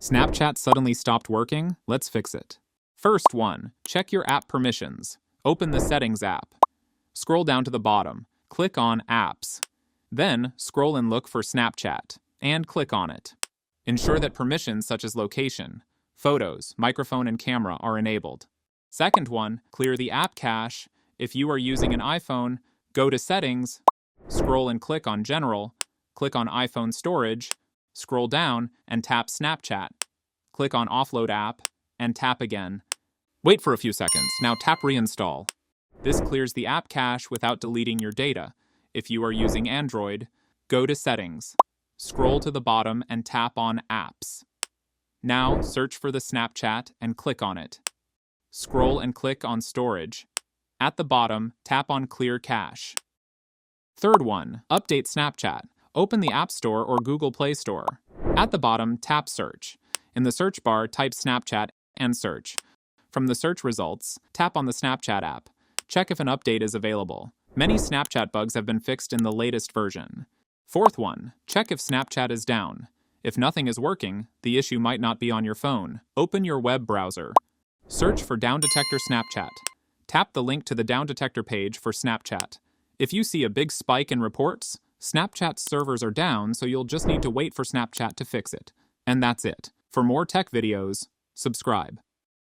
Snapchat suddenly stopped working? Let's fix it. First one, check your app permissions. Open the Settings app. Scroll down to the bottom. Click on Apps. Then, scroll and look for Snapchat, and click on it. Ensure that permissions such as location, photos, microphone, and camera are enabled. Second one, clear the app cache. If you are using an iPhone, go to Settings, scroll and click on General, click on iPhone Storage, scroll down and tap Snapchat. Click on Offload App, and tap again. Wait for a few seconds. Now tap Reinstall. This clears the app cache without deleting your data. If you are using Android, go to Settings, scroll to the bottom and tap on Apps. Now search for the Snapchat and click on it. Scroll and click on Storage. At the bottom, tap on Clear Cache. Third one, update Snapchat. Open the App Store or Google Play Store. At the bottom, tap Search. In the search bar, type Snapchat and search. From the search results, tap on the Snapchat app. Check if an update is available. Many Snapchat bugs have been fixed in the latest version. Fourth one, check if Snapchat is down. If nothing is working, the issue might not be on your phone. Open your web browser. Search for Down Detector Snapchat. Tap the link to the Down Detector page for Snapchat. If you see a big spike in reports, Snapchat's servers are down, so you'll just need to wait for Snapchat to fix it. And that's it. For more tech videos, subscribe.